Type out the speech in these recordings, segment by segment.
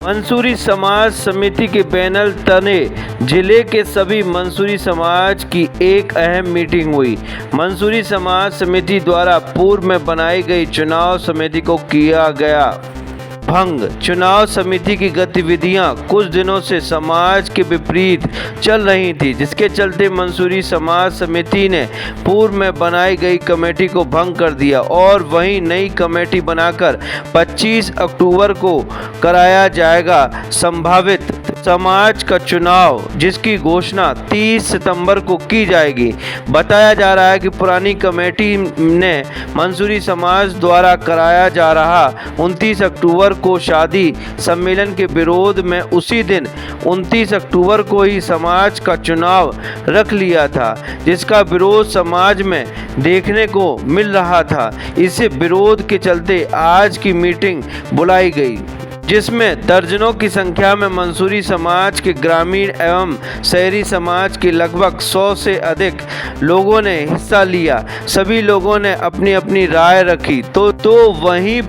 मंसूरी समाज समिति के बैनर तले जिले के सभी मंसूरी समाज की एक अहम मीटिंग हुई। मंसूरी समाज समिति द्वारा पूर्व में बनाई गई चुनाव समिति को किया गया भंग। चुनाव समिति की गतिविधियां कुछ दिनों से समाज के विपरीत चल रही थी, जिसके चलते मंसूरी समाज समिति ने पूर्व में बनाई गई कमेटी को भंग कर दिया और वहीं नई कमेटी बनाकर 25 अक्टूबर को कराया जाएगा संभावित समाज का चुनाव, जिसकी घोषणा 30 सितंबर को की जाएगी। बताया जा रहा है कि पुरानी कमेटी ने मंसूरी समाज द्वारा कराया जा रहा 29 अक्टूबर को शादी सम्मेलन के विरोध में उसी दिन 29 अक्टूबर को ही समाज का चुनाव रख लिया था, जिसका विरोध समाज में देखने को मिल रहा था। इसी विरोध के चलते आज की मीटिंग बुलाई गई, जिसमें दर्जनों की संख्या में मंसूरी समाज के ग्रामीण एवं शहरी समाज के लगभग 100 से अधिक लोगों ने हिस्सा लिया। सभी लोगों ने अपनी अपनी राय रखी तो वहीं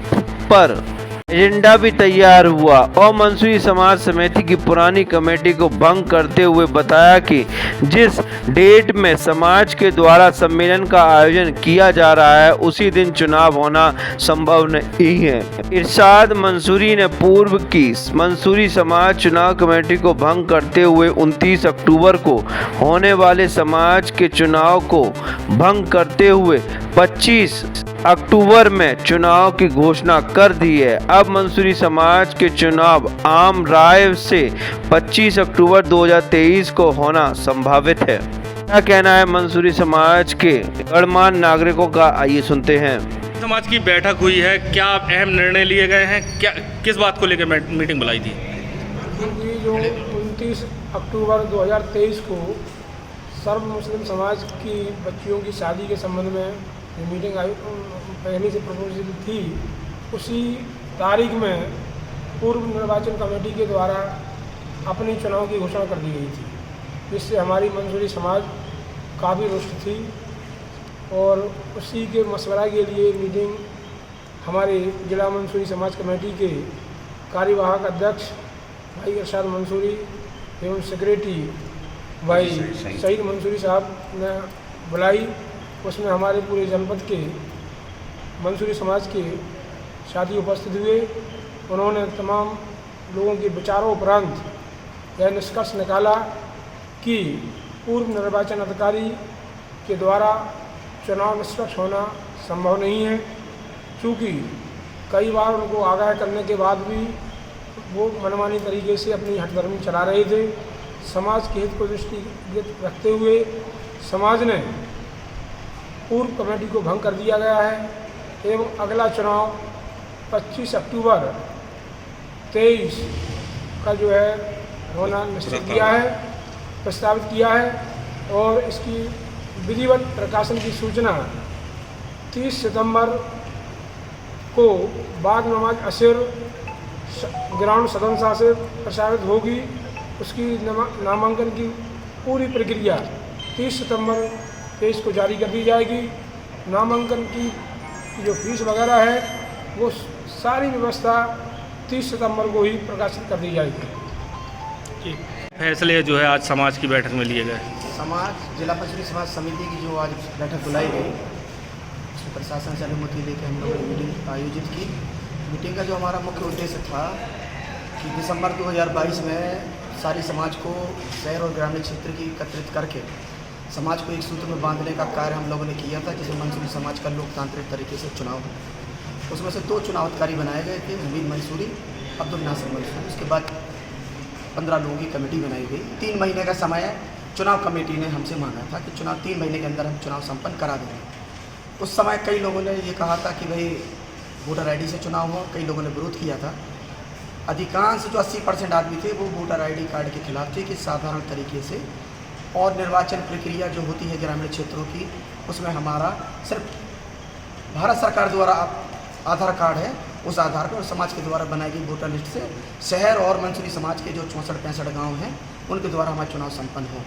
पर एजेंडा भी तैयार हुआ और मंसूरी समाज समिति की पुरानी कमेटी को भंग करते हुए बताया कि जिस डेट में समाज के द्वारा सम्मेलन का आयोजन किया जा रहा है उसी दिन चुनाव होना संभव नहीं है। इरशाद मंसूरी ने पूर्व की मंसूरी समाज चुनाव कमेटी को भंग करते हुए 29 अक्टूबर को होने वाले समाज के चुनाव को भंग करते हुए 25 अक्टूबर में चुनाव की घोषणा कर दी है। अब मंसूरी समाज के चुनाव आम राय से 25 अक्टूबर 2023 को होना संभावित है। क्या कहना है मंसूरी समाज के गणमान्य नागरिकों का, आइए सुनते हैं। समाज की बैठक हुई है, क्या अहम निर्णय लिए गए हैं, क्या किस बात को लेकर मीटिंग बुलाई थी? ये जो 29 अक्टूबर 2023 को सर्व मुस्लिम समाज की बच्चियों की शादी के संबंध में ये मीटिंग पहले से प्रपोजिट थी, उसी तारीख में पूर्व निर्वाचन कमेटी के द्वारा अपने चुनाव की घोषणा कर दी गई थी, जिससे हमारी मंसूरी समाज काफ़ी रुष्ट थी और उसी के मशवरा के लिए मीटिंग हमारे जिला मंसूरी समाज कमेटी के कार्यवाहक अध्यक्ष भाई इरशाद मंसूरी एवं सेक्रेटरी भाई सईद मंसूरी साहब ने बुलाई। उसमें हमारे पूरे जनपद के मंसूरी समाज के साथी उपस्थित हुए। उन्होंने तमाम लोगों के विचारों उपरांत यह निष्कर्ष निकाला कि पूर्व निर्वाचन अधिकारी के द्वारा चुनाव निष्पक्ष होना संभव नहीं है, क्योंकि कई बार उनको आगाह करने के बाद भी वो मनमानी तरीके से अपनी हठधर्मी चला रहे थे। समाज के हित को दृष्टिगत रखते हुए समाज ने पूर्व कमेटी को भंग कर दिया गया है एवं अगला चुनाव 25 अक्टूबर 23 का जो है होना निश्चित किया है, प्रस्तावित किया है और इसकी विधिवत प्रकाशन की सूचना 30 सितंबर को बाद नमाज असर ग्राउंड सदन शाह से प्रसारित होगी। उसकी नामांकन की पूरी प्रक्रिया 30 सितंबर 23 को जारी कर दी जाएगी। नामांकन की जो फीस वगैरह है वो सारी व्यवस्था 30 सितंबर को ही प्रकाशित कर दी जाएगी। फैसले जो है आज समाज की बैठक में लिए गए। समाज जिला मंसूरी समाज समिति की जो आज बैठक बुलाई गई, उसमें प्रशासन से अनुमति लेकर हम लोगों ने मीटिंग आयोजित की। मीटिंग का जो हमारा मुख्य उद्देश्य था कि दिसंबर 2022 में सारी समाज को शहर और ग्रामीण क्षेत्र की एकत्रित करके समाज को एक सूत्र में बांधने का कार्य हम लोगों ने किया था, जिसे मंसूरी समाज का लोकतांत्रिक तरीके से चुनाव हो। उसमें से 2 चुनाव अधिकारी बनाए गए थे, हमीद मंसूरी, अब्दुल नासिर मंसूरी। उसके बाद 15 लोगों की कमेटी बनाई गई। 3 महीने का समय चुनाव कमेटी ने हमसे मांगा था कि 3 महीने के अंदर हम चुनाव संपन्न करा देंगे। उस समय कई लोगों ने ये कहा था कि भाई वोटर ID से चुनाव हो, कई लोगों ने विरोध किया था। अधिकांश जो 80% आदमी थे वो वोटर ID कार्ड के खिलाफ थे कि साधारण तरीके से और निर्वाचन प्रक्रिया जो होती है ग्रामीण क्षेत्रों की, उसमें हमारा सिर्फ भारत सरकार द्वारा आधार कार्ड है, उस आधार पर समाज के द्वारा बनाई गई वोटर लिस्ट से शहर और मंसूरी समाज के जो 64-65 गाँव हैं उनके द्वारा हमारा चुनाव संपन्न हो।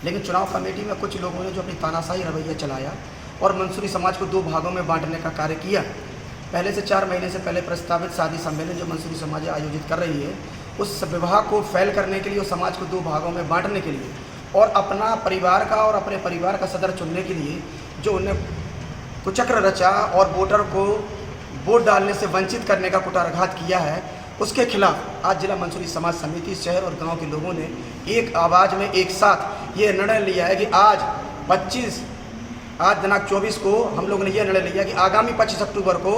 लेकिन चुनाव कमेटी में कुछ लोगों ने जो अपनी तानाशाही रवैया चलाया और मंसूरी समाज को 2 भागों में बांटने का कार्य किया। पहले से 4 महीने से पहले प्रस्तावित शादी सम्मेलन जो मंसूरी समाज आयोजित कर रही है, उस विवाह को फैल करने के लिए, उस समाज को दो भागों में बांटने के लिए और अपना परिवार का और अपने परिवार का सदर चुनने के लिए जो उन्हें कुचक्र रचा और वोटर को वोट डालने से वंचित करने का कुठाराघात किया है, उसके खिलाफ आज जिला मंसूरी समाज समिति शहर और गांव के लोगों ने एक आवाज़ में एक साथ ये निर्णय लिया है कि आज दिनांक 24 को हम लोगों ने यह निर्णय लिया कि आगामी 25 अक्टूबर को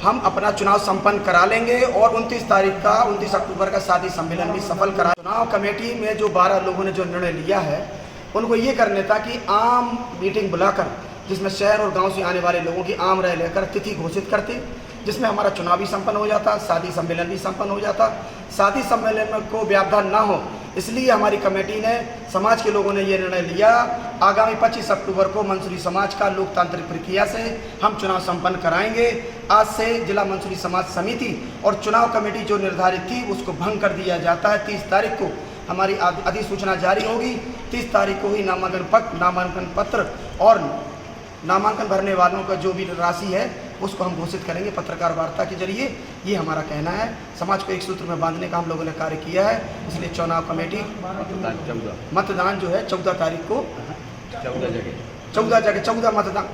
हम अपना चुनाव संपन्न करा लेंगे और 29 अक्टूबर का शादी सम्मेलन भी सफल करा। चुनाव कमेटी में जो 12 लोगों ने जो निर्णय लिया है उनको ये करने था कि आम मीटिंग बुलाकर जिसमें शहर और गांव से आने वाले लोगों की आम राय लेकर तिथि घोषित करते, जिसमें हमारा चुनाव भी संपन्न हो जाता, शादी सम्मेलन भी संपन्न हो जाता। शादी सम्मेलन को व्यवधान ना हो इसलिए हमारी कमेटी ने, समाज के लोगों ने ये निर्णय लिया आगामी 25 अक्टूबर को मंसूरी समाज का लोकतांत्रिक प्रक्रिया से हम चुनाव संपन्न कराएंगे। आज से जिला मंसूरी समाज समिति और चुनाव कमेटी जो निर्धारित थी उसको भंग कर दिया जाता है। 30 तारीख को हमारी अधिसूचना जारी होगी। 30 तारीख को ही नामांकन पत्र और नामांकन भरने वालों का जो भी राशि है उसको हम घोषित करेंगे पत्रकार वार्ता के जरिए। ये हमारा कहना है। समाज को एक सूत्र में बांधने का हम लोगों ने कार्य किया है, इसलिए चुनाव कमेटी मतदान जो है 14 तारीख को 14 जगह 14 मतदान